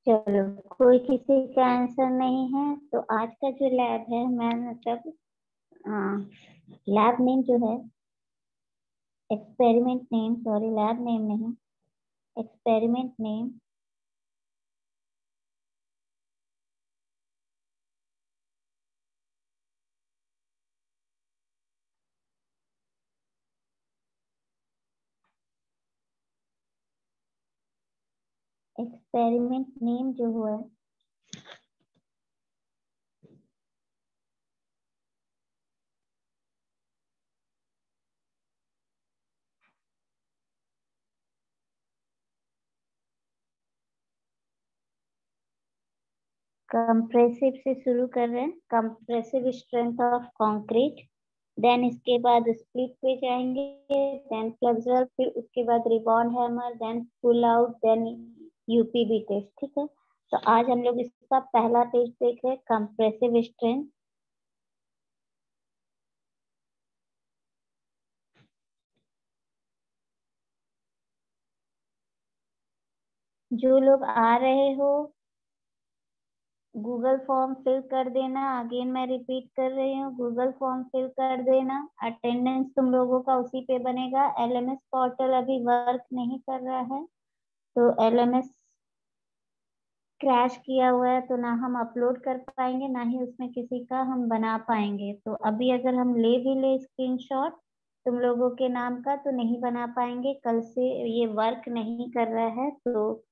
चलो, कोई किसी का आंसर नहीं है तो आज का जो लैब है, मैं मतलब लैब नेम जो है, experiment name, sorry lab name नहीं, एक्सपेरिमेंट नेम एक्सपेरिमेंट नेम जो हुआ है, कंप्रेसिव से शुरू कर रहे हैं, compressive strength of concrete, then इसके बाद स्प्लिट पे जाएंगे, देन फ्लेक्सुरल, फिर उसके बाद rebound hammer, then pull out, then UPV test. ठीक है, तो आज हम लोग इसका पहला टेस्ट देख रहे हैं, कंप्रेसिव स्ट्रेंथ। जो लोग आ रहे हो गूगल फॉर्म फिल कर देना, अगेन मैं रिपीट कर रही हूँ, गूगल फॉर्म फिल कर देना। अटेंडेंस तुम लोगों का उसी पे बनेगा। एलएमएस पोर्टल अभी वर्क नहीं कर रहा है, तो एलएमएस क्रैश किया हुआ है, तो ना हम अपलोड कर पाएंगे, ना ही उसमें किसी का हम बना पाएंगे। तो अभी अगर हम ले भी ले स्क्रीनशॉट तुम लोगों के नाम का, तो नहीं बना पाएंगे। कल से ये वर्क नहीं कर रहा है, तो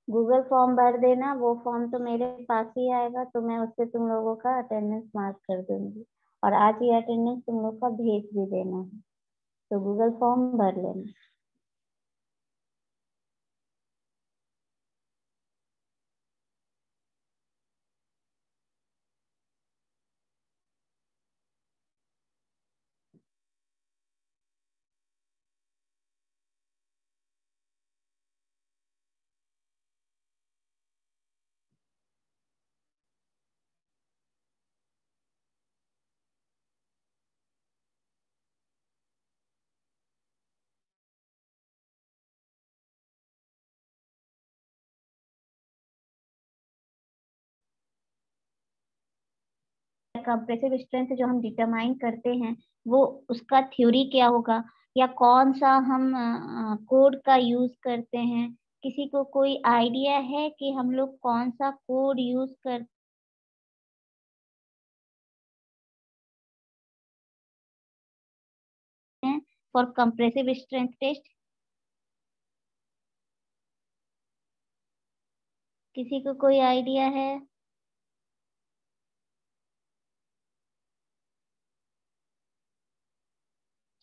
गूगल फॉर्म भर देना। वो फॉर्म तो मेरे पास ही आएगा, तो मैं उससे तुम लोगों का अटेंडेंस मार्क कर दूंगी, और आज ही अटेंडेंस तुम लोग का भेज भी देना है, तो गूगल फॉर्म भर लेना। कंप्रेसिव स्ट्रेंथ जो हम डिटरमाइन करते हैं, वो उसका थ्योरी क्या होगा, या कौन सा हम कोड का यूज करते हैं? किसी को कोई आइडिया है कि हम लोग कौन सा कोड यूज करते हैं फॉर कंप्रेसिव स्ट्रेंथ टेस्ट? किसी को कोई आइडिया है?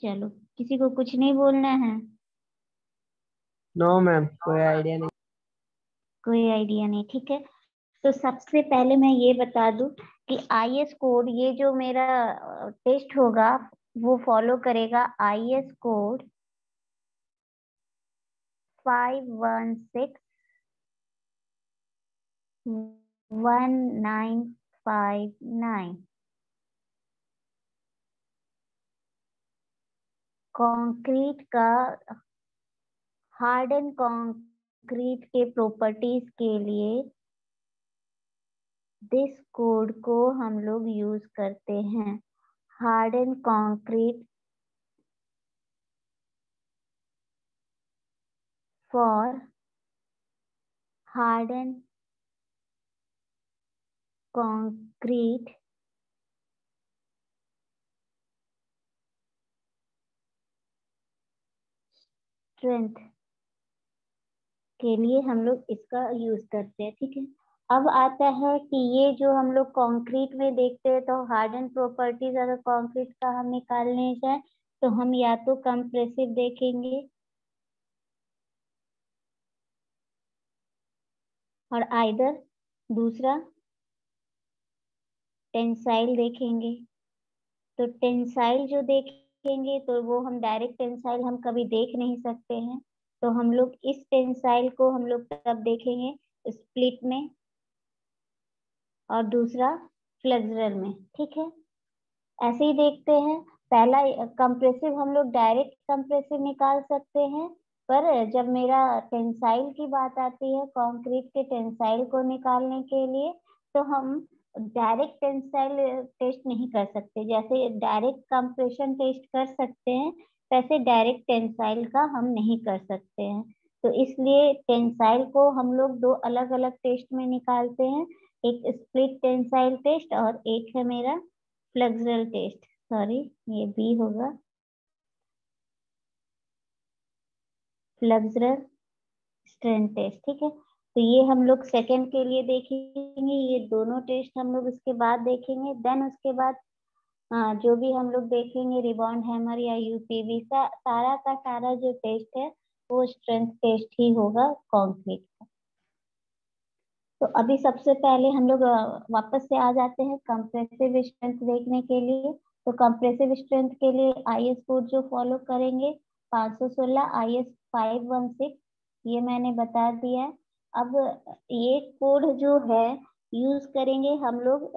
चलो, किसी को कुछ नहीं बोलना है? नो मैम, कोई आइडिया नहीं। कोई आइडिया नहीं, ठीक है। तो सबसे पहले मैं ये बता दूं कि आईएस कोड, ये जो मेरा टेस्ट होगा वो फॉलो करेगा आईएस कोड 5161959। कंक्रीट का, हार्ड एंड कंक्रीट के प्रॉपर्टीज के लिए दिस कोड को हम लोग यूज करते हैं। Hard and concrete for hard and concrete strength के लिए हम लोग इसका यूज करते हैं। ठीक है, अब आता है कि ये जो हम लोग कंक्रीट में देखते हैं, तो हार्ड एंड प्रॉपर्टीज अगर कंक्रीट का हम निकालने जाए तो हम या तो कंप्रेसिव देखेंगे और आइदर दूसरा टेंसाइल देखेंगे। तो टेंसाइल जो देखेंगे तो वो हम डायरेक्ट टेंसाइल हम कभी देख नहीं सकते हैं, तो हम लोग इस टेंसाइल को हम लोग तब देखेंगे स्प्लिट में और दूसरा फ्लेक्सुरल में। ठीक है, ऐसे ही देखते हैं। पहला कंप्रेसिव हम लोग डायरेक्ट कंप्रेसिव निकाल सकते हैं, पर जब मेरा टेंसाइल की बात आती है कंक्रीट के टेंसाइल को निकालने के लिए, तो हम डायरेक्ट टेंसाइल टेस्ट नहीं कर सकते। जैसे डायरेक्ट कंप्रेशन टेस्ट कर सकते हैं, वैसे डायरेक्ट टेंसाइल का हम नहीं कर सकते हैं। तो इसलिए टेंसाइल को हम लोग दो अलग अलग टेस्ट में निकालते हैं, एक स्प्लिट टेंसाइल टेस्ट और एक है मेरा फ्लेक्सुरल टेस्ट। सॉरी, ये बी होगा, फ्लेक्सुरल स्ट्रेंथ टेस्ट। ठीक है, तो ये हम लोग सेकंड के लिए देखेंगे, ये दोनों टेस्ट हम लोग उसके बाद देखेंगे। देन उसके बाद जो भी हम लोग देखेंगे रिबॉन्ड हैमर या यूपीवी का सारा जो टेस्ट है वो स्ट्रेंथ टेस्ट ही होगा कंक्रीट का। तो अभी सबसे पहले हम लोग वापस से आ जाते हैं कंप्रेसिव स्ट्रेंथ देखने के लिए। तो कंप्रेसिव स्ट्रेंथ के लिए आईएस कोड जो फॉलो करेंगे 516 आईएस 516, ये मैंने बता दिया है। अब ये कोड जो है यूज करेंगे हम लोग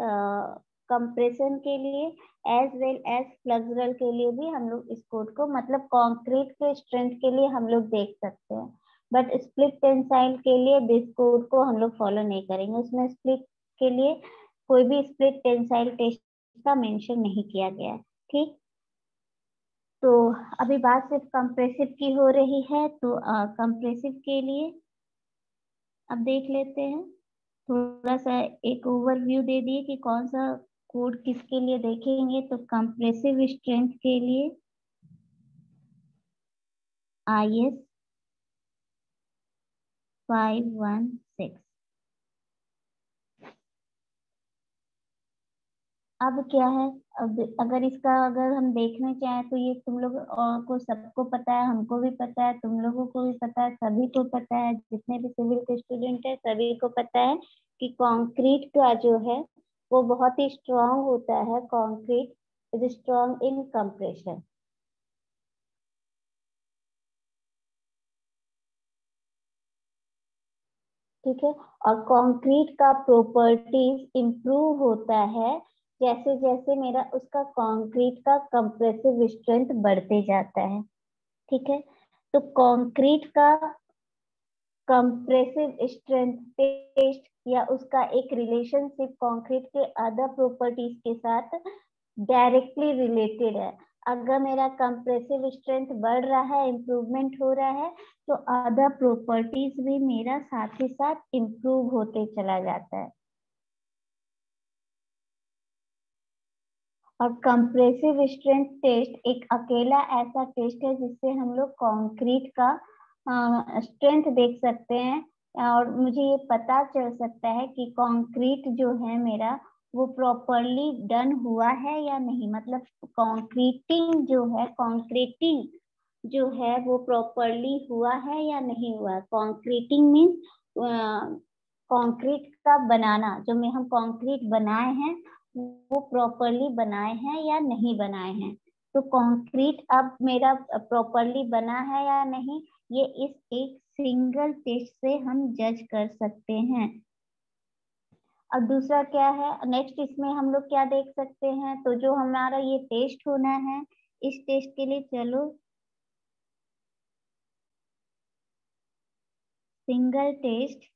कंप्रेशन के लिए एज वेल एज फ्लेक्सुरल के लिए भी हम लोग इस कोड को, मतलब कंक्रीट के स्ट्रेंथ के लिए हम लोग देख सकते हैं। बट स्प्लिट टेंसाइल के लिए दिस कोड को हम लोग फॉलो नहीं करेंगे, उसमें स्प्लिट के लिए कोई भी स्प्लिट टेंसाइल टेस्ट का मेंशन नहीं किया गया है। ठीक, तो अभी बात सिर्फ कंप्रेसिव की हो रही है, तो कंप्रेसिव के लिए अब देख लेते हैं। थोड़ा सा एक ओवरव्यू दे दिए कि कौन सा कोड किसके लिए देखेंगे। तो कंप्रेसिव स्ट्रेंथ के लिए IS 516। अब क्या है, अब अगर इसका अगर हम देखना चाहें तो ये तुम लोग को सबको पता है, हमको भी पता है, तुम लोगों को भी पता है, सभी को पता है, जितने भी सिविल के स्टूडेंट है सभी को पता है कि कंक्रीट का जो है वो बहुत ही स्ट्रांग होता है। Concrete is strong in compression. ठीक है, और कंक्रीट का प्रॉपर्टीज इम्प्रूव होता है जैसे जैसे मेरा उसका कंक्रीट का कंप्रेसिव स्ट्रेंथ बढ़ते जाता है। ठीक है, तो कंक्रीट का कंप्रेसिव स्ट्रेंथ टेस्ट या उसका एक रिलेशनशिप कंक्रीट के अदर प्रॉपर्टीज के साथ डायरेक्टली रिलेटेड है। अगर मेरा कंप्रेसिव स्ट्रेंथ बढ़ रहा है, इम्प्रूवमेंट हो रहा है, तो अदर प्रॉपर्टीज भी मेरा साथ ही साथ इम्प्रूव होते चला जाता है। और कंप्रेसिव स्ट्रेंथ टेस्ट एक अकेला ऐसा टेस्ट है जिससे हम लोग कंक्रीट का स्ट्रेंथ देख सकते हैं, और मुझे ये पता चल सकता है कि कंक्रीट जो है मेरा वो प्रॉपरली डन हुआ है या नहीं। मतलब कंक्रीटिंग जो है वो प्रॉपरली हुआ है या नहीं हुआ। कंक्रीटिंग मीन्स कंक्रीट का बनाना, जो में हम कंक्रीट बनाए हैं वो प्रॉपरली बनाए हैं या नहीं बनाए हैं। तो कंक्रीट अब मेरा प्रॉपरली बना है या नहीं, ये इस एक सिंगल टेस्ट से हम जज कर सकते हैं। अब दूसरा क्या है, नेक्स्ट इसमें हम लोग क्या देख सकते हैं, तो जो हमारा ये टेस्ट होना है, इस टेस्ट के लिए चलो सिंगल टेस्ट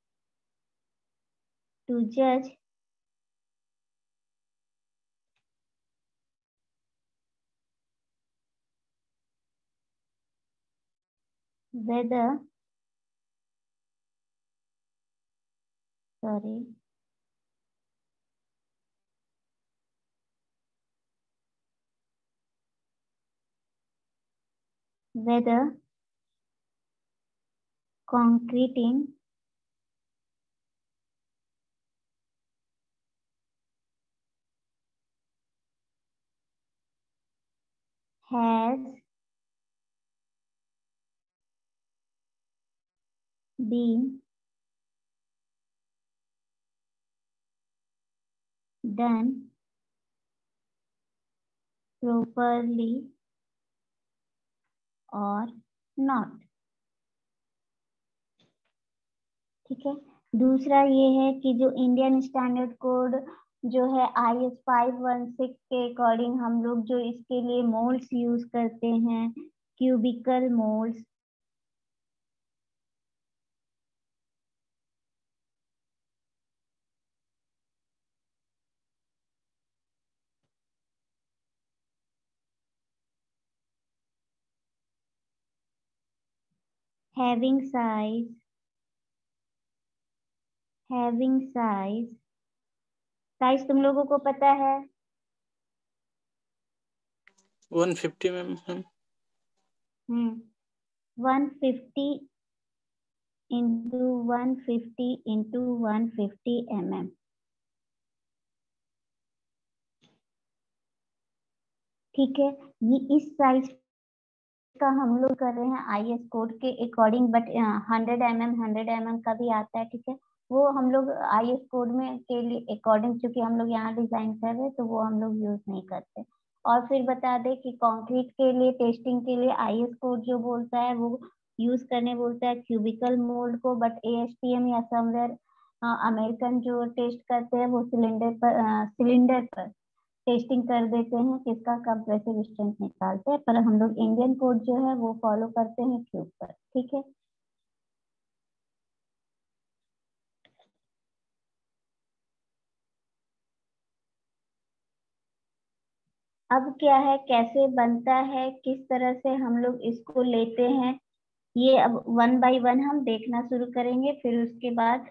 टू जज whether, sorry, whether concreting has been done properly or not। ठीक है। दूसरा ये है कि जो इंडियन स्टैंडर्ड कोड जो है IS 516 के अकॉर्डिंग हम लोग जो इसके लिए मोल्ड्स यूज करते हैं, cubical moulds, having size size तुम लोगों को पता है 150 मैम। 150 into 150 into 150 mm। ठीक है, ये इस साइज का हम लोग कर रहे हैं IS कोड के अकॉर्डिंग, बट 100 mm का भी आता है। ठीक है, वो हम लोग IS कोड में के लिए अकॉर्डिंग, क्योंकि हम लोग यहाँ डिजाइन कर रहे हैं तो वो हम लोग यूज नहीं करते। और फिर बता दे कि कंक्रीट के लिए टेस्टिंग के लिए IS कोड जो बोलता है वो यूज करने बोलता है क्यूबिकल मोल्ड को, बट ASTM या समवेयर अमेरिकन जो टेस्ट करते हैं वो सिलेंडर पर टेस्टिंग कर देते हैं, किसका कंप्रेसिव स्ट्रेंथ निकालते हैं, पर हम लोग इंडियन कोड जो है वो फॉलो करते हैं क्यूब पर। ठीक है, अब क्या है, कैसे बनता है, किस तरह से हम लोग इसको लेते हैं, ये अब वन बाय वन हम देखना शुरू करेंगे। फिर उसके बाद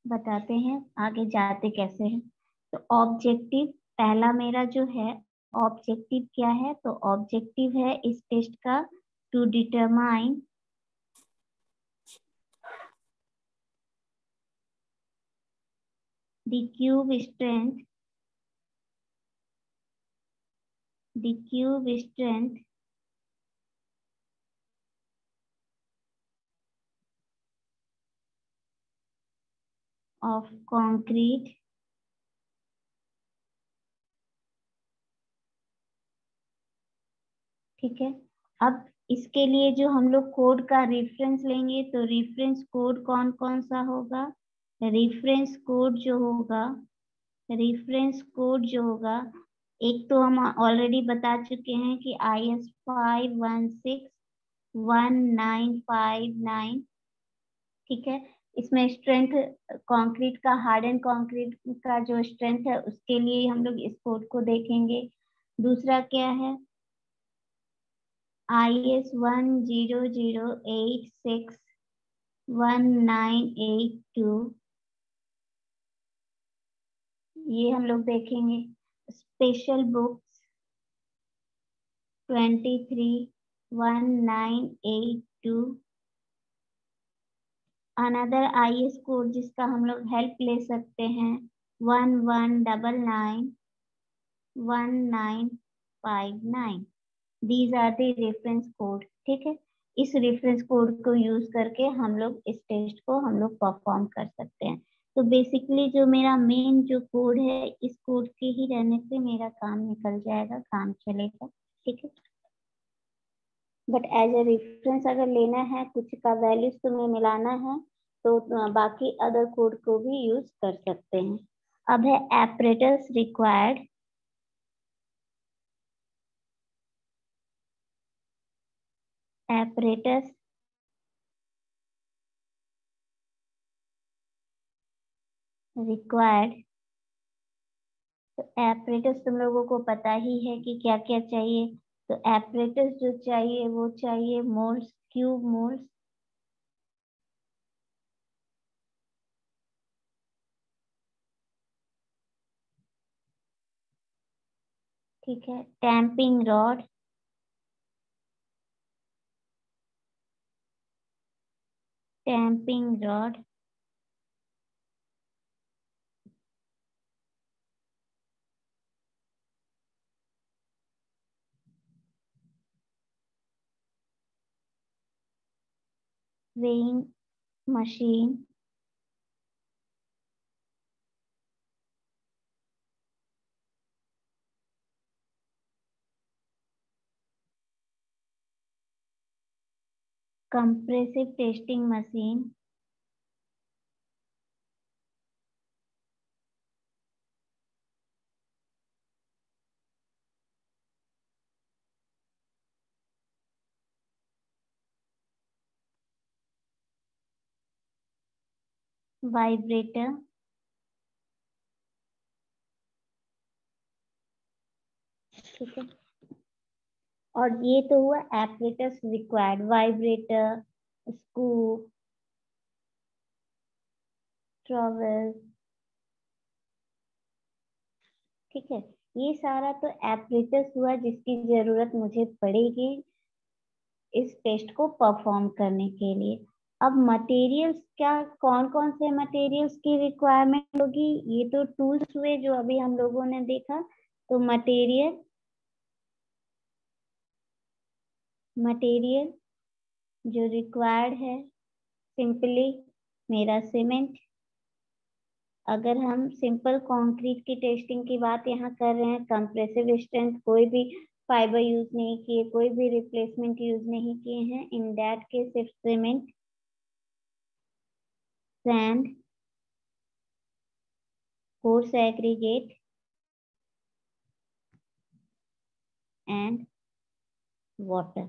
बताते हैं आगे जाते कैसे हैं। तो ऑब्जेक्टिव, पहला मेरा जो है ऑब्जेक्टिव क्या है, तो ऑब्जेक्टिव है इस टेस्ट का to determine the cube strength of concrete ठीक है। अब इसके लिए जो हम लोग कोड का रेफरेंस लेंगे, तो रेफरेंस कोड कौन कौन सा होगा, रेफरेंस कोड जो होगा, रेफरेंस कोड जो होगा, एक तो हम ऑलरेडी बता चुके हैं कि IS 5161959। ठीक है, इसमें स्ट्रेंथ कंक्रीट का, हार्ड एंड कंक्रीट का जो स्ट्रेंथ है उसके लिए हम लोग इस कोड को देखेंगे। दूसरा क्या है, IS 10086198 ये हम लोग देखेंगे। Special books 231982 another IS code जिसका हम लोग हेल्प ले सकते हैं 11991959। These are the reference code. ठीक है, इस रेफरेंस कोड को यूज करके हम लोग इस टेस्ट को हम लोग परफॉर्म कर सकते हैं। तो बेसिकली जो मेरा मेन जो कोड है, इस कोड के ही रहने से मेरा काम निकल जाएगा, काम चलेगा, ठीक है। बट एज ए रेफरेंस अगर लेना है, कुछ का वैल्यूज तुम्हें मिलाना है, तो बाकी अदर कोड को भी यूज कर सकते हैं। अब है apparatus required। apparatus required, तो apparatus तुम लोगों को पता ही है कि क्या क्या चाहिए। तो apparatus जो चाहिए वो चाहिए मोल्स, क्यूब मोल्स, ठीक है। Tamping rod, tamping rod, weighing machine, compressive testing machine, vibrator, ठीक है। और ये तो हुआ apparatus required, vibrator, scoop, trowel, ठीक है। ये सारा तो apparatus हुआ जिसकी जरूरत मुझे पड़ेगी इस टेस्ट को परफॉर्म करने के लिए। अब मटेरियल्स क्या, कौन कौन से मटेरियल्स की रिक्वायरमेंट होगी, ये तो टूल्स हुए जो अभी हम लोगों ने देखा। तो मटेरियल, मटेरियल जो रिक्वायर्ड है, सिंपली मेरा सीमेंट। अगर हम सिंपल कंक्रीट की टेस्टिंग की बात यहाँ कर रहे हैं, कंप्रेसिव स्ट्रेंथ कोई भी फाइबर यूज नहीं किए, कोई भी रिप्लेसमेंट यूज नहीं किए हैं, इन दैट केस सिर्फ cement, sand, coarse aggregate and water.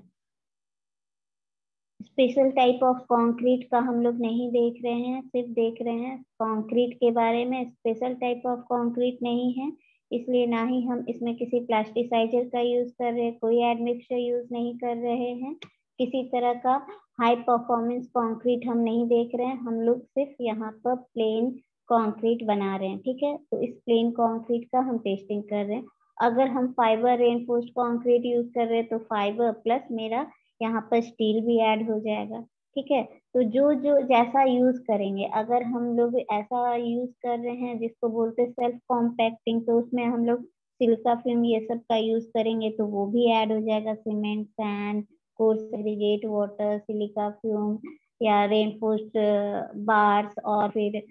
Special type of concrete का हम लोग नहीं देख रहे हैं, सिर्फ देख रहे हैं कंक्रीट के बारे में। स्पेशल टाइप ऑफ कंक्रीट नहीं है, इसलिए ना ही हम इसमें किसी प्लास्टिसाइजर का यूज कर रहे हैं, कोई एडमिक्सचर यूज नहीं कर रहे हैं, किसी तरह का हाई परफॉर्मेंस कंक्रीट हम नहीं देख रहे हैं। हम लोग सिर्फ यहाँ पर प्लेन कंक्रीट बना रहे हैं, ठीक है। तो इस प्लेन कंक्रीट का हम टेस्टिंग कर रहे हैं। अगर हम फाइबर रेनफोर्स्ड कंक्रीट यूज कर रहे हैं तो फाइबर प्लस मेरा यहाँ पर स्टील भी ऐड हो जाएगा, ठीक है। तो जो जो जैसा यूज करेंगे, अगर हम लोग ऐसा यूज कर रहे हैं जिसको बोलते हैं सेल्फ कॉम्पैक्टिंग, तो उसमें हम लोग सिलिका फिल्म ये सब का यूज करेंगे तो वो भी ऐड हो जाएगा, cement, sand, coarse aggregate, water, silica fume या रेनफोर्स्ड बार्स। और फिर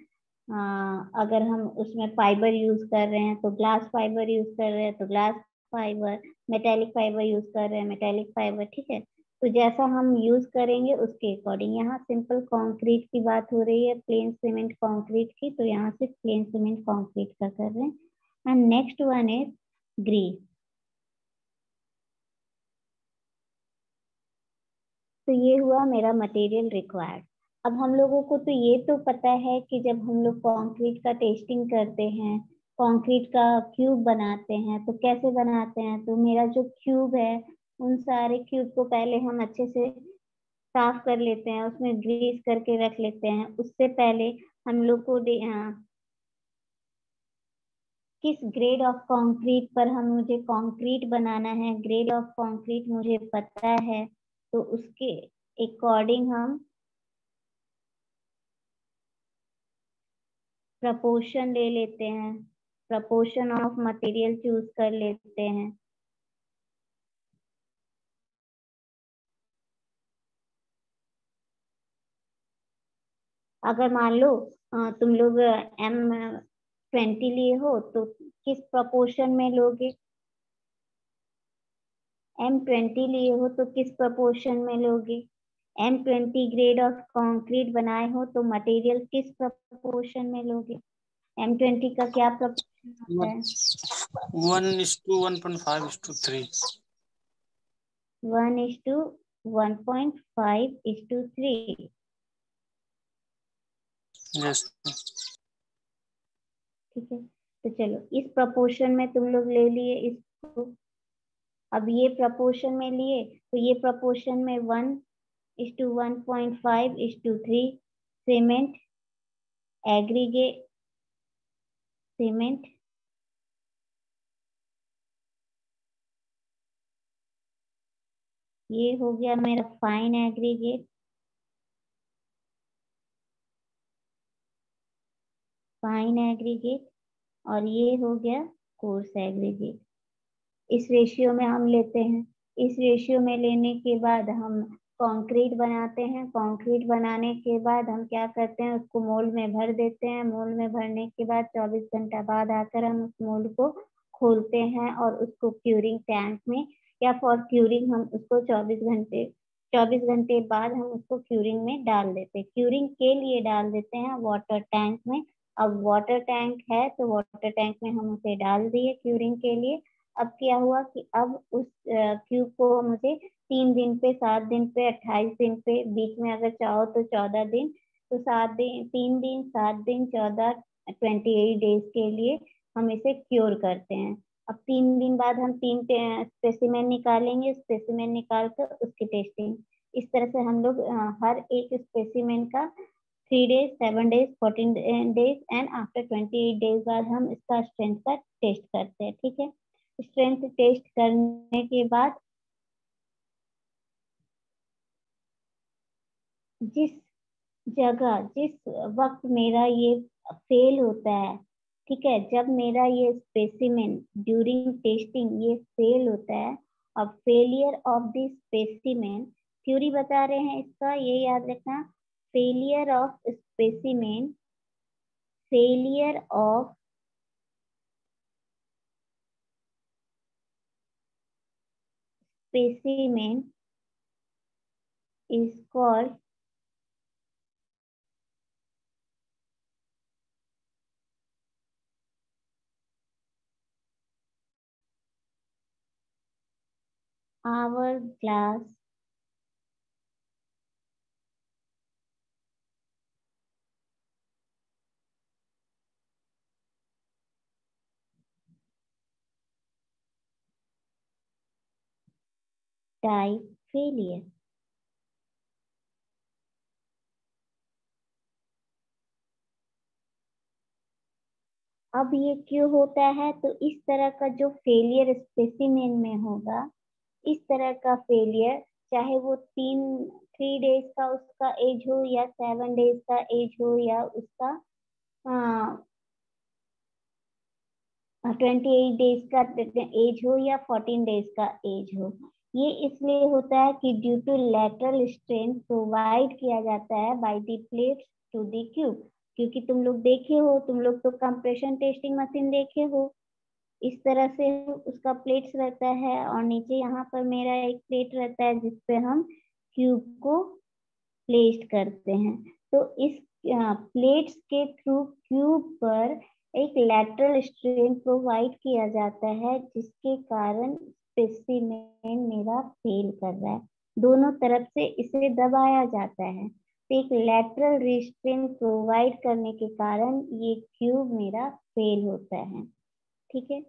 अगर हम उसमें फाइबर यूज कर रहे हैं तो ग्लास फाइबर यूज कर रहे हैं तो glass fibre, metallic fibre use कर रहे हैं मेटेलिक फाइबर, ठीक है। तो जैसा हम यूज करेंगे उसके अकॉर्डिंग। यहाँ सिंपल कंक्रीट की बात हो रही है, प्लेन सीमेंट कंक्रीट की, तो यहाँ सिर्फ प्लेन सीमेंट कंक्रीट का कर रहे हैं। And next one is grease. तो ये हुआ मेरा मटेरियल रिक्वायर्ड। अब हम लोगों को तो ये तो पता है कि जब हम लोग कंक्रीट का टेस्टिंग करते हैं, कंक्रीट का क्यूब बनाते हैं, तो कैसे बनाते हैं। तो मेरा जो क्यूब है, उन सारे क्यूब को पहले हम अच्छे से साफ कर लेते हैं, उसमें ग्रीस करके रख लेते हैं। उससे पहले हम लोग को किस ग्रेड ऑफ कंक्रीट पर हम मुझे कंक्रीट बनाना है, ग्रेड ऑफ कंक्रीट मुझे पता है, तो उसके अकॉर्डिंग हम प्रपोर्शन ले लेते हैं, प्रपोर्शन ऑफ मटेरियल चूज कर लेते हैं। अगर मान लो तुम लोग M20 लिए हो तो किस प्रपोर्शन में लोगे? M20 लिए हो तो किस प्रपोर्शन में लोगे? M20 ग्रेड ऑफ कंक्रीट बनाए हो तो मटेरियल किस प्रपोर्शन में लोगे? M20 का क्या प्रपोर्शन होता है? 1:1.5:3. 1:1.5:3। Yes. ठीक है, तो चलो इस प्रपोर्शन में तुम लोग ले लिए इसको। अब ये प्रपोर्शन में लिए तो ये प्रपोर्शन में 1:1.5:3 सीमेंट, एग्रीगेट सीमेंट, ये हो गया मेरा फाइन एग्रीगेट, फाइन एग्रीगेट, और ये हो गया कोर्स एग्रीगेट। इस रेशियो में हम लेते हैं। इस रेशियो में लेने के बाद हम कंक्रीट बनाते हैं। कंक्रीट बनाने के बाद हम क्या करते हैं, उसको मोल्ड में भर देते हैं। मोल्ड में भरने के बाद 24 घंटा बाद आकर हम उस मोल्ड को खोलते हैं और उसको क्यूरिंग टैंक में, या फॉर क्यूरिंग हम उसको 24 घंटे बाद हम उसको क्यूरिंग में डाल देते हैं। क्यूरिंग के लिए डाल देते हैं वाटर टैंक में। अब वाटर टैंक है तो वाटर टैंक में हम उसे डाल दिए क्यूरिंग के लिए। अब क्या हुआ कि अब उस क्यूब को मुझे 3 दिन पे, 7 दिन पे, 28 दिन पे, बीच में अगर चाहो तो 14 दिन, तो 7 दिन, 3 दिन, 7 दिन, 14, 28 डेज के लिए हम इसे क्योर करते हैं। अब 3 दिन बाद हम 3 स्पेसिमेन निकालेंगे। स्पेसिमेन निकाल कर उसकी टेस्टिंग। इस तरह से हम लोग हर एक स्पेसिमेन का 3 days, 7 days, 14 days and after 28 days बाद हम इसका स्ट्रेंथ का टेस्ट करते हैं। ठीक है, स्ट्रेंथ टेस्ट करने के बाद जिस जिस वक्त मेरा ये फेल होता है, ठीक है, जब मेरा ये स्पेसिमेन ड्यूरिंग टेस्टिंग ये फेल होता है। अब failure of the specimen, theory बता रहे हैं इसका, ये याद रखना। Failure of specimen, failure of specimen is called hourglass type failure। अब ये क्यों होता है, तो इस तरह का जो फेलियर स्पेसिमेन में होगा, इस तरह का फेलियर, चाहे वो 3 डेज का उसका एज हो या 7 डेज का एज हो या उसका 28 डेज का एज हो या 14 डेज का एज हो, ये इसलिए होता है कि due to lateral strain provide किया जाता है by the plates to the cube. क्योंकि तुम लोग देखे हो, तुम लोग तो कंप्रेशन टेस्टिंग मशीन देखे हो, इस तरह से उसका प्लेट्स रहता है और नीचे यहाँ पर मेरा एक प्लेट रहता है जिसपे हम क्यूब को प्लेस्ड करते हैं। तो इस प्लेट्स के थ्रू क्यूब पर एक लैटरल स्ट्रेन प्रोवाइड किया जाता है जिसके कारण स्पेसिमेन मेरा फेल कर रहा है। दोनों तरफ से इसे दबाया जाता है, तो एक लैटरल रिस्ट्रेन प्रोवाइड करने के कारण ये क्यूब मेरा फेल होता है। ठीक है,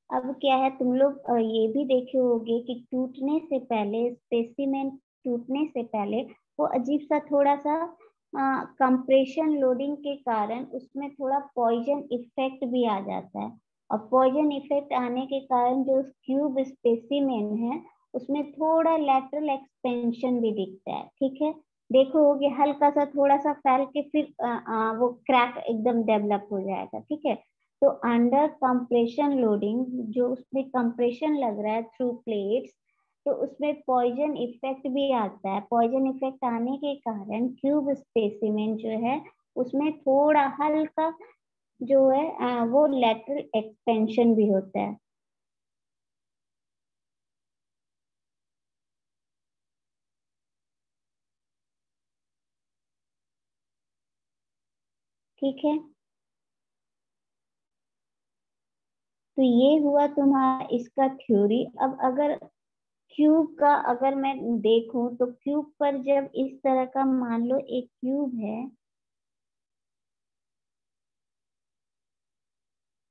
अब क्या है, तुम लोग ये भी देखे होंगे कि टूटने से पहले, स्पेसिमेन टूटने से पहले वो अजीब सा थोड़ा सा कंप्रेशन लोडिंग के कारण उसमें थोड़ा पॉइजन इफेक्ट भी आ जाता है। और पॉइजन इफेक्ट आने के कारण जो क्यूब स्पेसिमेन है उसमें थोड़ा लैटरल एक्सपेंशन भी दिखता है। ठीक है, देखोगे हल्का सा थोड़ा सा फैल के फिर वो क्रैक एकदम डेवलप हो जाएगा, ठीक है। तो अंडर कंप्रेशन लोडिंग, जो उसमें कंप्रेशन लग रहा है थ्रू प्लेट्स, तो उसमें पॉइजन इफेक्ट भी आता है। पॉइजन इफेक्ट आने के कारण क्यूब स्पेसिमेन जो है उसमें थोड़ा हल्का जो है वो लेटरल एक्सपेंशन भी होता है। ठीक है, तो ये हुआ तुम्हारा इसका थ्योरी। अब अगर क्यूब का अगर मैं देखूं तो क्यूब पर जब इस तरह का मान लो एक क्यूब है,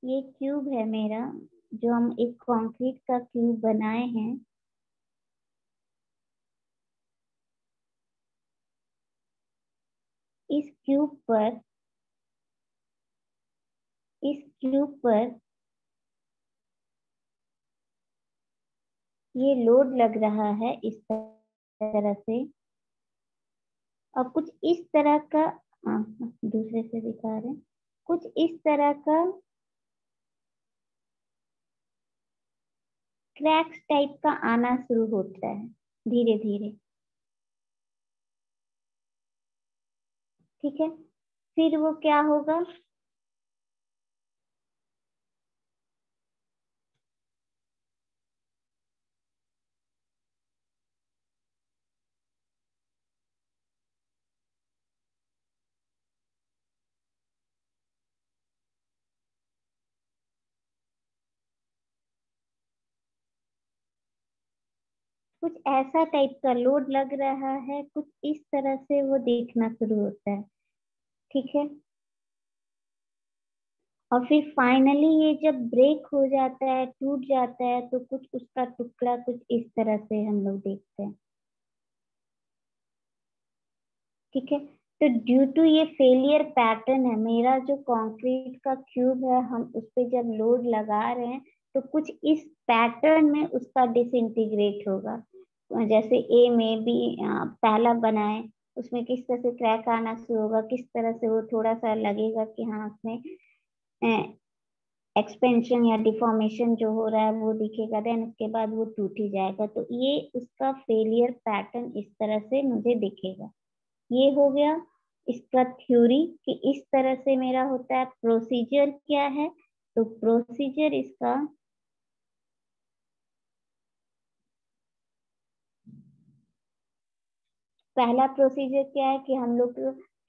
ये क्यूब है मेरा, जो हम एक कंक्रीट का क्यूब बनाए हैं। इस क्यूब पर इस क्यूब पर ये लोड लग रहा है इस तरह से, और कुछ इस तरह का, दूसरे से दिखा रहे हैं, कुछ इस तरह का क्रैक्स टाइप का आना शुरू होता है धीरे धीरे, ठीक है। फिर वो क्या होगा, कुछ ऐसा टाइप का लोड लग रहा है, कुछ इस तरह से वो देखना शुरू होता है, ठीक है। और फिर फाइनली ये जब ब्रेक हो जाता है, टूट जाता है, तो कुछ उसका टुकड़ा कुछ इस तरह से हम लोग देखते हैं, ठीक है। तो ड्यू टू ये फेलियर पैटर्न है, मेरा जो कंक्रीट का क्यूब है, हम उस पे जब लोड लगा रहे हैं तो कुछ इस पैटर्न में उसका डिसइंटीग्रेट होगा। जैसे ए में भी पहला बनाए, उसमें किस तरह से क्रैक आना शुरू होगा, किस तरह से वो थोड़ा सा लगेगा कि हाँ उसमें एक्सपेंशन या डिफॉर्मेशन जो हो रहा है वो दिखेगा, देन उसके बाद वो टूट ही जाएगा। तो ये उसका फेलियर पैटर्न इस तरह से मुझे दिखेगा। ये हो गया इसका थ्योरी कि इस तरह से मेरा होता है। प्रोसीजर क्या है, तो प्रोसीजर इसका पहला प्रोसीजर क्या है कि हम लोग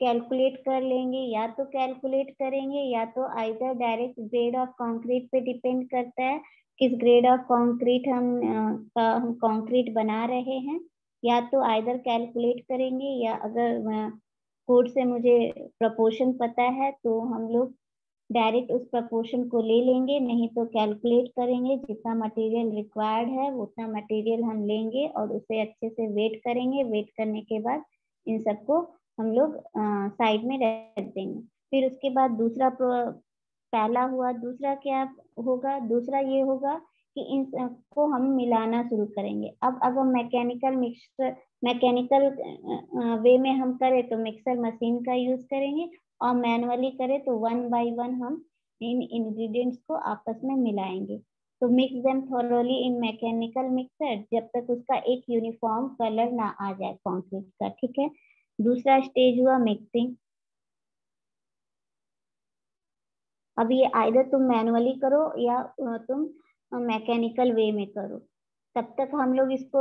कैलकुलेट कर लेंगे, या तो कैलकुलेट करेंगे या तो either direct grade of concrete पे डिपेंड करता है किस ग्रेड ऑफ कंक्रीट हम कंक्रीट बना रहे हैं, या तो आइदर कैलकुलेट करेंगे, या अगर कोड से मुझे प्रपोर्शन पता है तो हम लोग डायरेक्ट उस प्रपोर्शन को ले लेंगे, नहीं तो कैलकुलेट करेंगे। जितना मटेरियल रिक्वायर्ड है उतना मटेरियल हम लेंगे और उसे अच्छे से वेट करेंगे। वेट करने के बाद इन सबको हम लोग साइड में रख देंगे। फिर उसके बाद पहला हुआ, दूसरा क्या होगा, दूसरा ये होगा कि इन सबको हम मिलाना शुरू करेंगे। अब अगर मैकेनिकल वे में हम करें तो मिक्सर मशीन का यूज करेंगे, और मैनुअली करें तो वन बाय वन हम इन इंग्रेडिएंट्स को आपस में मिलाएंगे। तो मिक्स देम थॉरोली इन मैकेनिकल मिक्सर जब तक उसका एक यूनिफॉर्म कलर ना आ जाए कंक्रीट का, ठीक है। दूसरा स्टेज हुआ मिक्सिंग। अब ये आइदर तुम मैनुअली करो या तुम मैकेनिकल वे में करो। तब तक हम लोग इसको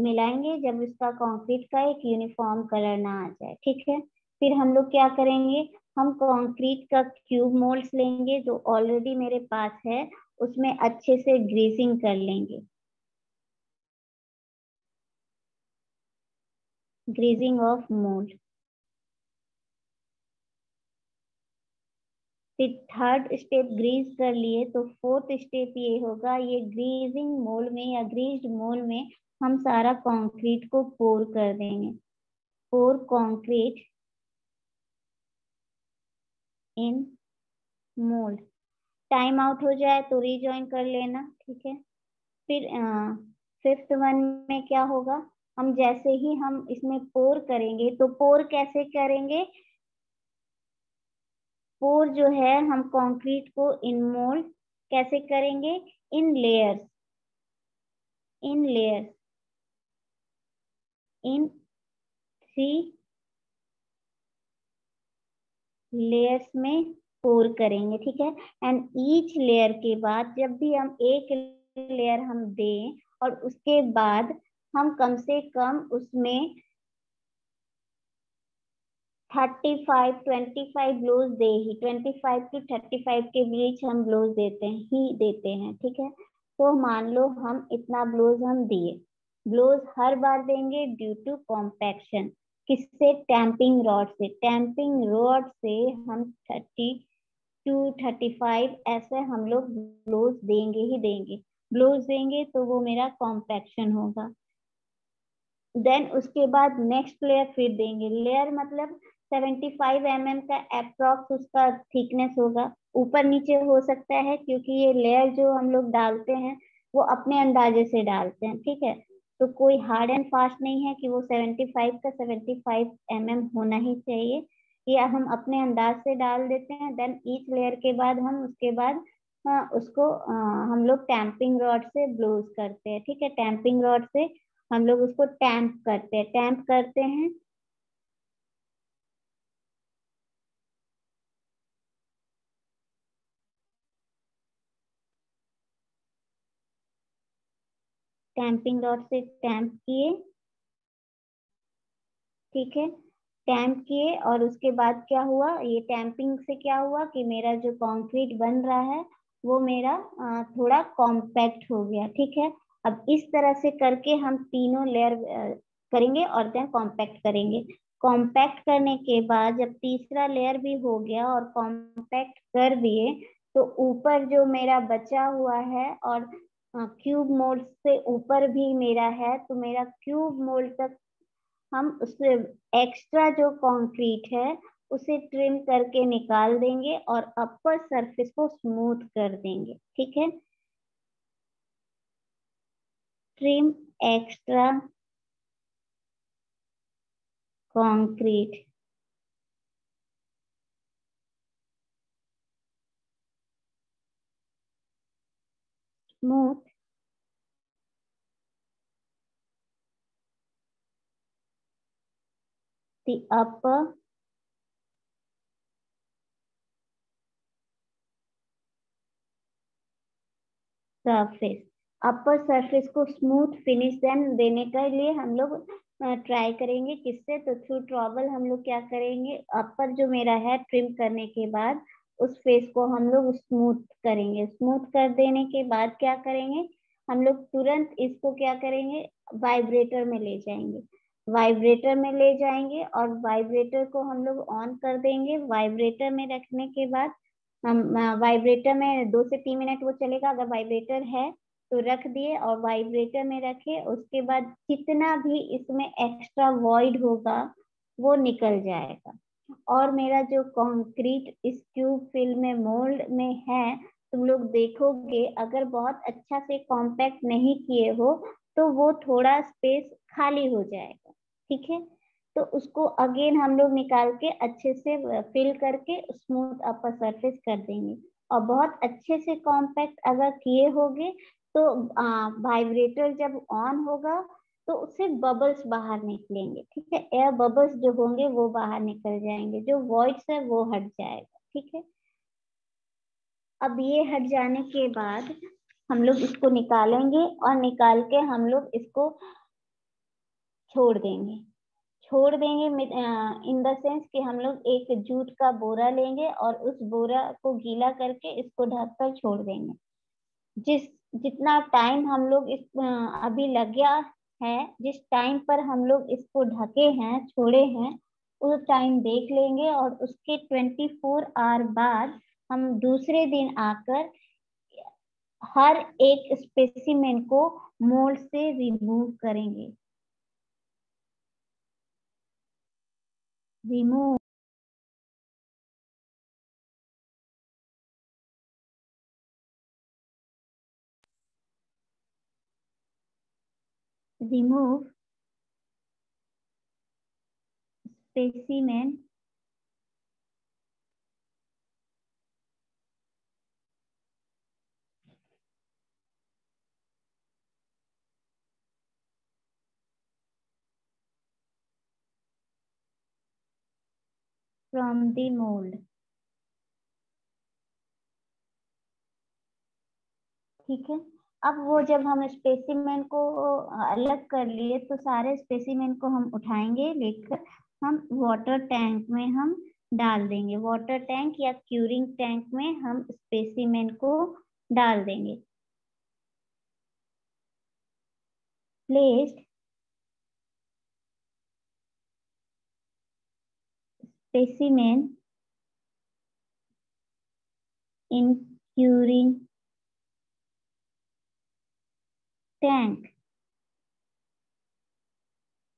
मिलाएंगे जब इसका कंक्रीट का एक यूनिफॉर्म कलर ना आ जाए, ठीक है। फिर हम लोग क्या करेंगे, हम कंक्रीट का क्यूब मोल्ड्स लेंगे जो ऑलरेडी मेरे पास है, उसमें अच्छे से ग्रीसिंग कर लेंगे, ग्रीसिंग ऑफ मोल्ड। फिर थर्ड स्टेप ग्रीस कर लिए, तो फोर्थ स्टेप ये होगा, ये ग्रीजिंग मोल्ड में या ग्रीस्ड मोल्ड में हम सारा कंक्रीट को पोर कर देंगे। Pour concrete in mould. Time out हो जाए तो रीजॉइन कर लेना, ठीक है। फिर फिफ्थ वन में क्या होगा, हम जैसे ही हम इसमें पोर करेंगे, तो पोर कैसे करेंगे? पोर जो है, हम कंक्रीट को इनमोल्ड कैसे करेंगे? इन लेयर्स, इन लेयर्स, इन 3 लेयर्स में पोर करेंगे, ठीक है। एंड ईच लेयर के बाद जब भी हम एक लेयर हम दें, और उसके बाद हम कम से कम उसमें 25 ब्लोज दे ही, 25 to 35 के बीच हम ब्लोज देते हैं, ठीक है। तो मान लो हम इतना ब्लोज हम दिए, ब्लोज हर बार देंगे ड्यू टू कॉम्पैक्शन। किससे? टैंपिंग रॉड से। टैंपिंग रॉड से हम 30 to 35 ऐसे हम लोग ब्लोज देंगे ही देंगे। ब्लोज देंगे तो वो मेरा कॉम्पैक्शन होगा। देन उसके बाद नेक्स्ट लेयर फिर देंगे। लेयर मतलब 75 mm का अप्रोक्स उसका थिकनेस होगा। ऊपर नीचे हो सकता है, क्योंकि ये लेयर जो हम लोग डालते हैं वो अपने अंदाजे से डालते हैं, ठीक है। तो कोई हार्ड एंड फास्ट नहीं है कि वो 75 का 75 mm होना ही चाहिए। ये हम अपने अंदाज से डाल देते हैं। देन ईच लेयर के बाद हम उसके बाद उसको हम लोग टैंपिंग रॉड से ब्लोज करते हैं, ठीक है। टैंपिंग रॉड से हम लोग उसको टैंप करते हैं, टैंप करते हैं। टैंपिंग रॉड से टैंप किए, ठीक है। टैंप किए और उसके बाद क्या हुआ? ये टैंपिंग से क्या हुआ कि मेरा जो कंक्रीट बन रहा है वो मेरा थोड़ा कॉम्पैक्ट हो गया, ठीक है। अब इस तरह से करके हम तीनों लेयर करेंगे और देन कॉम्पैक्ट करेंगे। कॉम्पैक्ट करने के बाद जब तीसरा लेयर भी हो गया और कॉम्पैक्ट कर दिए, तो ऊपर जो मेरा बचा हुआ है, और क्यूब मोल्ड से ऊपर भी मेरा है, तो मेरा क्यूब मोल्ड तक हम उससे एक्स्ट्रा जो कंक्रीट है उसे ट्रिम करके निकाल देंगे और अपर सरफेस को स्मूथ कर देंगे, ठीक है। Trim extra concrete, smooth the upper surface. Upper surface को स्मूथ फिनिश देन देने के लिए हम लोग ट्राई करेंगे किससे? तो थ्रू ट्रॉवल हम लोग क्या करेंगे, अपर जो मेरा है ट्रिम करने के बाद उस फेस को हम लोग स्मूथ करेंगे। स्मूथ कर देने के बाद क्या करेंगे, हम लोग तुरंत इसको क्या करेंगे, वाइब्रेटर में ले जाएंगे। वाइब्रेटर में ले जाएंगे और वाइब्रेटर को हम लोग ऑन कर देंगे। वाइब्रेटर में रखने के बाद हम वाइब्रेटर में 2 से 3 मिनट वो चलेगा। अगर वाइब्रेटर है तो रख दिए और वाइब्रेटर में रखे, उसके बाद जितना भी इसमें एक्स्ट्रा वॉइड होगा वो निकल जाएगा। और मेरा जो कंक्रीट इस ट्यूब फिल में मोल्ड में है, तुम लोग देखोगे अगर बहुत अच्छा से कॉम्पैक्ट नहीं किए हो तो वो थोड़ा स्पेस खाली हो जाएगा, ठीक है। तो उसको अगेन हम लोग निकाल के अच्छे से फिल करके स्मूथ अपर सरफेस कर देंगे। और बहुत अच्छे से कॉम्पैक्ट अगर किए होगे तो वाइब्रेटर जब ऑन होगा तो उससे बबल्स बाहर निकलेंगे, ठीक है। एयर बबल्स जो होंगे वो बाहर निकल जाएंगे, जो वॉइड्स है वो हट जाएगा, ठीक है। अब ये हट जाने के बाद हम लोग इसको निकालेंगे और निकाल के हम लोग इसको छोड़ देंगे। छोड़ देंगे इन द सेंस कि हम लोग एक जूट का बोरा लेंगे और उस बोरा को गीला करके इसको ढक कर छोड़ देंगे। जिस जितना टाइम हम लोग इस अभी लग गया है, जिस टाइम पर हम लोग इसको ढके हैं, छोड़े हैं, उस टाइम देख लेंगे और उसके 24 आवर बाद हम दूसरे दिन आकर हर एक स्पेसिमेन को मोल्ड से रिमूव करेंगे। Remove remove specimen from the mold. ठीक है, अब वो जब हम स्पेसिमेन को अलग कर लिए तो सारे स्पेसिमेन को हम उठाएंगे, लेकर हम वाटर टैंक में हम डाल देंगे। वाटर टैंक या क्यूरिंग टैंक में हम स्पेसिमेन को डाल देंगे। प्लेस्ड स्पेसिमेन इन क्यूरिंग टैंक।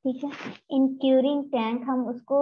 ठीक है, इन क्यूरिंग टैंक हम उसको